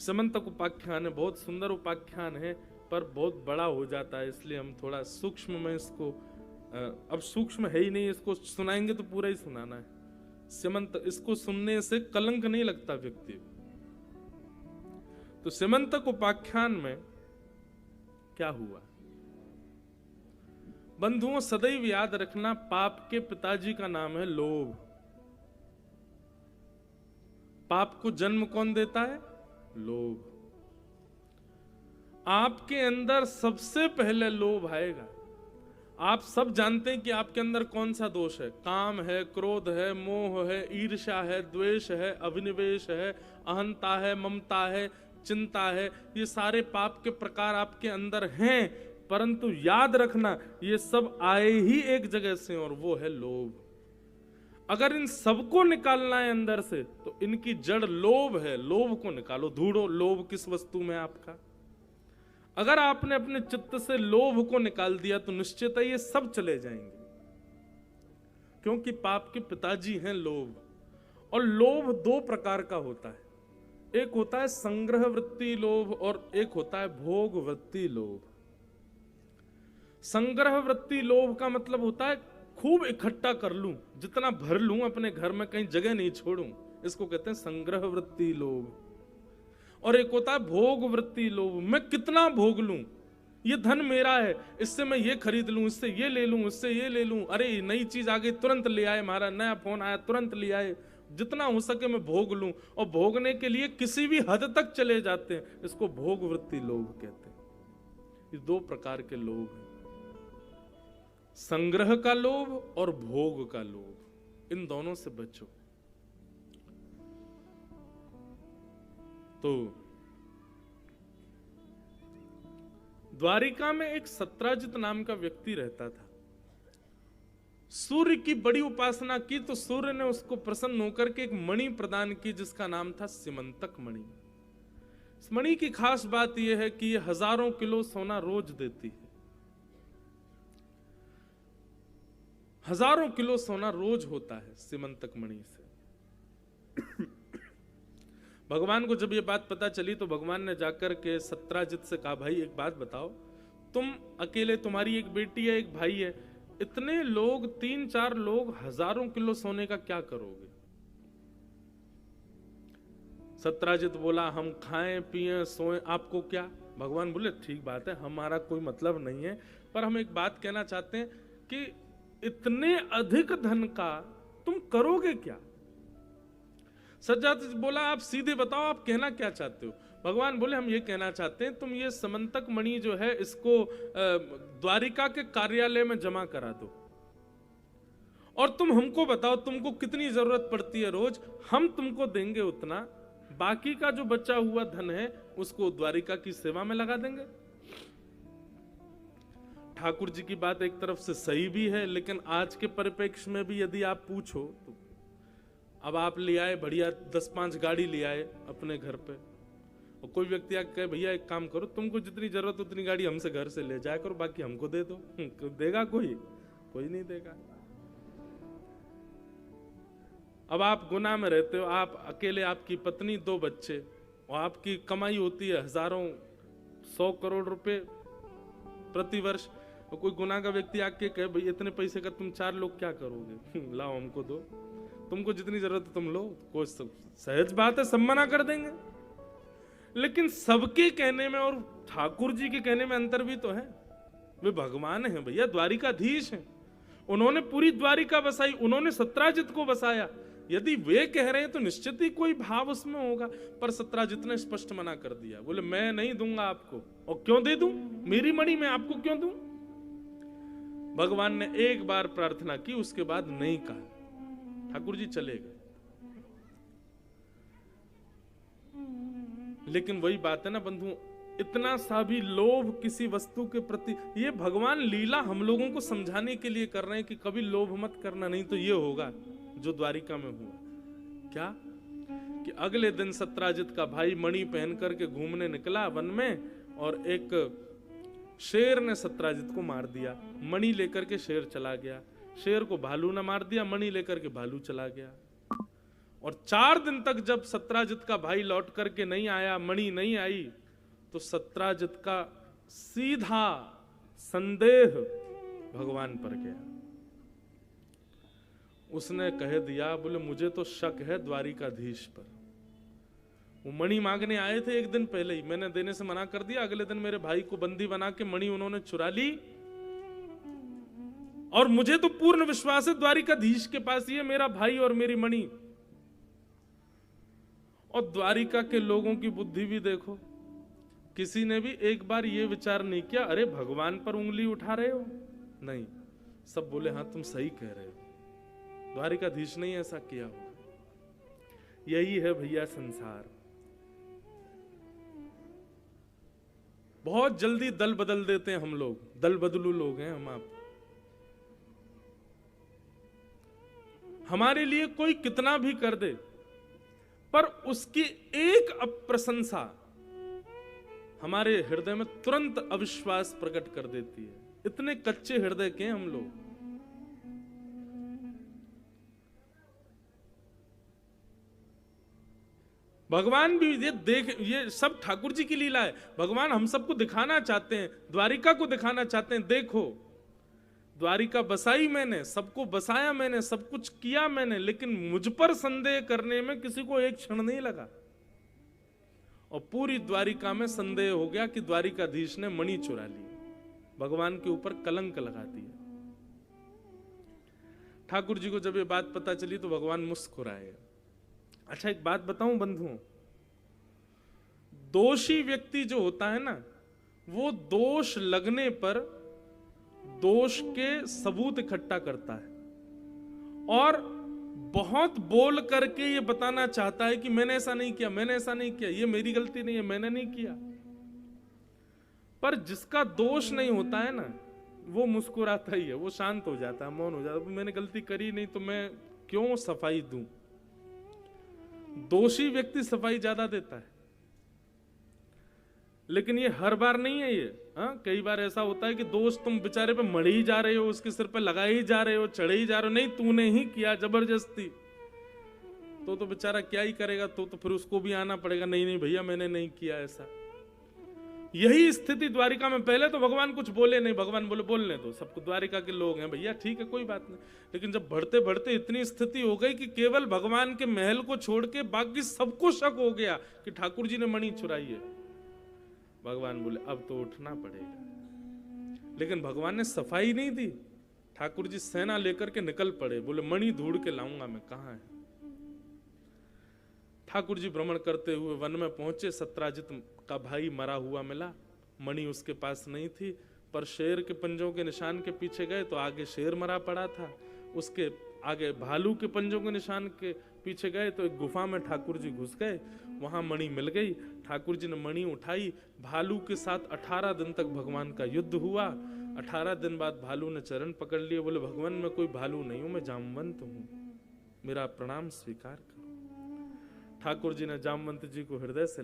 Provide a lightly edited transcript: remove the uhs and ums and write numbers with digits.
समंतक उपाख्यान है, बहुत सुंदर उपाख्यान है, पर बहुत बड़ा हो जाता है, इसलिए हम थोड़ा सूक्ष्म में इसको, अब सूक्ष्म है ही नहीं, इसको सुनाएंगे तो पूरा ही सुनाना है। समंतक, इसको सुनने से कलंक नहीं लगता व्यक्ति को। तो समंतक उपाख्यान में क्या हुआ, बंधुओं सदैव याद रखना, पाप के पिताजी का नाम है लोभ। पाप को जन्म कौन देता है? लोभ। आपके अंदर सबसे पहले लोभ आएगा। आप सब जानते हैं कि आपके अंदर कौन सा दोष है, काम है, क्रोध है, मोह है, ईर्ष्या है, द्वेष है, अभिनिवेश है, अहंता है, ममता है, चिंता है, ये सारे पाप के प्रकार आपके अंदर हैं। परंतु याद रखना, ये सब आए ही एक जगह से, और वो है लोभ। अगर इन सबको निकालना है अंदर से, तो इनकी जड़ लोभ है, लोभ को निकालो, ढूंढो लोभ किस वस्तु में आपका। अगर आपने अपने चित्त से लोभ को निकाल दिया तो निश्चित है ये सब चले जाएंगे, क्योंकि पाप के पिताजी हैं लोभ। और लोभ दो प्रकार का होता है, एक होता है संग्रह वृत्ति लोभ और एक होता है भोग वृत्ति लोभ। संग्रह वृत्ति लोभ का मतलब होता है खूब इकट्ठा कर लूं, जितना भर लूं अपने घर में, कहीं जगह नहीं छोड़ूं, इसको कहते हैं संग्रह वृत्ति लोभ। और एक होता है भोग वृत्ति लोभ, मैं कितना भोग लूं, ये धन मेरा है, इससे मैं ये खरीद लूं, इससे ये ले लूं, इससे ये ले लूं, अरे नई चीज आ गई तुरंत ले आए, हमारा नया फोन आया तुरंत ले आए, जितना हो सके मैं भोग लूं। और भोगने के लिए किसी भी हद तक चले जाते हैं, इसको भोग वृत्ति लोभ कहते हैं। ये दो प्रकार के लोभ हैं, संग्रह का लोभ और भोग का लोभ। इन दोनों से बचो। तो द्वारिका में एक सत्राजित नाम का व्यक्ति रहता था। सूर्य की बड़ी उपासना की तो सूर्य ने उसको प्रसन्न होकर के एक मणि प्रदान की, जिसका नाम था सिमंतक मणि। इस मणि की खास बात यह है कि यह हजारों किलो सोना रोज देती है। हजारों किलो सोना रोज होता है सिमंतक मणि से। भगवान को जब ये बात पता चली तो भगवान ने जाकर के सत्राजित से कहा, भाई एक बात बताओ, तुम अकेले, तुम्हारी एक बेटी है, एक भाई है, इतने लोग, 3-4 लोग, हजारों किलो सोने का क्या करोगे? सत्राजित बोला, हम खाएं पिएं सोएं, आपको क्या? भगवान बोले, ठीक बात है, हमारा कोई मतलब नहीं है, पर हम एक बात कहना चाहते हैं कि इतने अधिक धन का तुम करोगे क्या? सज्जाद बोला, आप सीधे बताओ, आप कहना क्या चाहते हो? भगवान बोले, हम ये कहना चाहते हैं, तुम ये समंतक मणि जो है इसको द्वारिका के कार्यालय में जमा करा दो, और तुम हमको बताओ तुमको कितनी जरूरत पड़ती है रोज, हम तुमको देंगे उतना, बाकी का जो बचा हुआ धन है उसको द्वारिका की सेवा में लगा देंगे। ठाकुर जी की बात एक तरफ से सही भी है, लेकिन आज के परिप्रेक्ष्य में भी यदि आप पूछो तो अब आप ले आए बढ़िया 10-5 गाड़ी ले आए अपने घर पे, और कोई व्यक्ति आके कहे, भैया एक काम करो, तुमको जितनी जरूरत उतनी गाड़ी हमसे घर से ले जाया करो, बाकी हमको दे दो। देगा कोई? कोई नहीं देगा। अब आप गुनाह में रहते हो, आप अकेले, आपकी पत्नी, 2 बच्चे, और आपकी कमाई होती है हजारों 100 करोड़ रुपए प्रति वर्ष, और कोई गुनाह का व्यक्ति आके कहे, भाई इतने पैसे का तुम 4 लोग क्या करोगे, लाओ हमको दो, तुमको जितनी जरूरत है तुम लो, कोई सहज बात है, सब मना कर देंगे। लेकिन सबके कहने में और ठाकुर जी के कहने में अंतर भी तो है। वे भगवान हैं भैया, द्वारिकाधीश हैं, उन्होंने पूरी द्वारिका बसाई, उन्होंने सत्राजित को बसाया। यदि वे कह रहे हैं तो निश्चित ही कोई भाव उसमें होगा, पर सत्राजित ने स्पष्ट मना कर दिया, बोले मैं नहीं दूंगा आपको, और क्यों दे दूं, मेरी मणि मैं आपको क्यों दूं? भगवान ने एक बार प्रार्थना की, उसके बाद नहीं कहा, ठाकुर जी चले गए। लेकिन वही बात है ना बंधु, इतना सा भी लोभ किसी वस्तु के प्रति, ये भगवान लीला हम लोगों को समझाने के लिए कर रहे हैं कि कभी लोभ मत करना, नहीं तो ये होगा जो द्वारिका में हुआ। क्या कि अगले दिन सत्राजित का भाई मणि पहन करके घूमने निकला वन में, और एक शेर ने सत्राजित को मार दिया। मणि लेकर के शेर चला गया, शेर को भालू ने मार दिया, मणि लेकर के भालू चला गया। और 4 दिन तक जब सत्राजित का भाई लौट करके नहीं आया, मणि नहीं आई, तो सत्राजित का सीधा संदेह भगवान पर गया। उसने कह दिया, बोले मुझे तो शक है द्वारिकाधीश पर। वो मणि मांगने आए थे एक दिन पहले ही, मैंने देने से मना कर दिया। अगले दिन मेरे भाई को बंदी बना के मणि उन्होंने चुरा ली, और मुझे तो पूर्ण विश्वास है द्वारिकाधीश के पास ही है मेरा भाई और मेरी मणि। और द्वारिका के लोगों की बुद्धि भी देखो, किसी ने भी एक बार ये विचार नहीं किया अरे भगवान पर उंगली उठा रहे हो, नहीं, सब बोले हाँ तुम सही कह रहे हो, द्वारिकाधीश ने ऐसा किया होगा। यही है भैया संसार। बहुत जल्दी दल बदल देते हैं हम लोग, दल बदलू लोग हैं हम आप। हमारे लिए कोई कितना भी कर दे, पर उसकी एक अप्रशंसा हमारे हृदय में तुरंत अविश्वास प्रकट कर देती है। इतने कच्चे हृदय के हम लोग। भगवान भी ये सब ठाकुर जी की लीला है। भगवान हम सबको दिखाना चाहते हैं, द्वारिका को दिखाना चाहते हैं, देखो द्वारिका बसाई मैंने, सबको बसाया मैंने, सब कुछ किया मैंने, लेकिन मुझ पर संदेह करने में किसी को एक क्षण नहीं लगा। और पूरी द्वारिका में संदेह हो गया कि द्वारिकाधीश ने मणि चुरा ली, भगवान के ऊपर कलंक लगा दिया। ठाकुर जी को जब ये बात पता चली तो भगवान मुस्कुराए। अच्छा एक बात बताऊं बंधुओं, दोषी व्यक्ति जो होता है ना, वो दोष लगने पर दोष के सबूत इकट्ठा करता है और बहुत बोल करके ये बताना चाहता है कि मैंने ऐसा नहीं किया, मैंने ऐसा नहीं किया, ये मेरी गलती नहीं है, मैंने नहीं किया। पर जिसका दोष नहीं होता है ना, वो मुस्कुराता ही है, वो शांत हो जाता है, मौन हो जाता है। मैंने गलती करी नहीं तो मैं क्यों सफाई दूं। दोषी व्यक्ति सफाई ज्यादा देता है, लेकिन ये हर बार नहीं है। ये कई बार ऐसा होता है कि दोस्त तुम बेचारे पे मढ़ ही जा रहे हो, उसके सिर पे लगा ही जा रहे हो, चढ़े ही जा रहे हो, नहीं तूने ही किया जबरदस्ती, तो बेचारा क्या ही करेगा, तो फिर उसको भी आना पड़ेगा, नहीं नहीं भैया मैंने नहीं किया ऐसा। यही स्थिति द्वारिका में। पहले तो भगवान कुछ बोले नहीं, भगवान बोले बोलने दो, सबको द्वारिका के लोग हैं भैया, ठीक है कोई बात नहीं। लेकिन जब बढ़ते बढ़ते इतनी स्थिति हो गई कि केवल भगवान के महल को छोड़ के बाकी सबको शक हो गया कि ठाकुर जी ने मणि चुराई है, भगवान बोले अब तो उठना पड़ेगा। लेकिन भगवान ने सफाई नहीं दी। ठाकुर जी सेना लेकर के निकल पड़े, बोले मणि ढूंढ के लाऊंगा मैं, कहां है। ठाकुर जी भ्रमण करते हुए वन में पहुंचे, सत्राजित का भाई मरा हुआ मिला, मणि उसके पास नहीं थी, पर शेर के पंजों के निशान के पीछे गए तो आगे शेर मरा पड़ा था, उसके आगे भालू के पंजों के निशान के पीछे गए तो एक गुफा में ठाकुर जी घुस गए, वहां मणि मिल गई। ठाकुर जी ने मणि उठाई, भालू के साथ 18 दिन तक भगवान का युद्ध हुआ। 18 दिन बाद भालू ने चरण पकड़ लिए, बोले भगवान मैं कोई भालू नहीं हूं, मैं जामवंत हूं, मेरा प्रणाम स्वीकार करो। ठाकुर जी ने जामवंत जी को हृदय से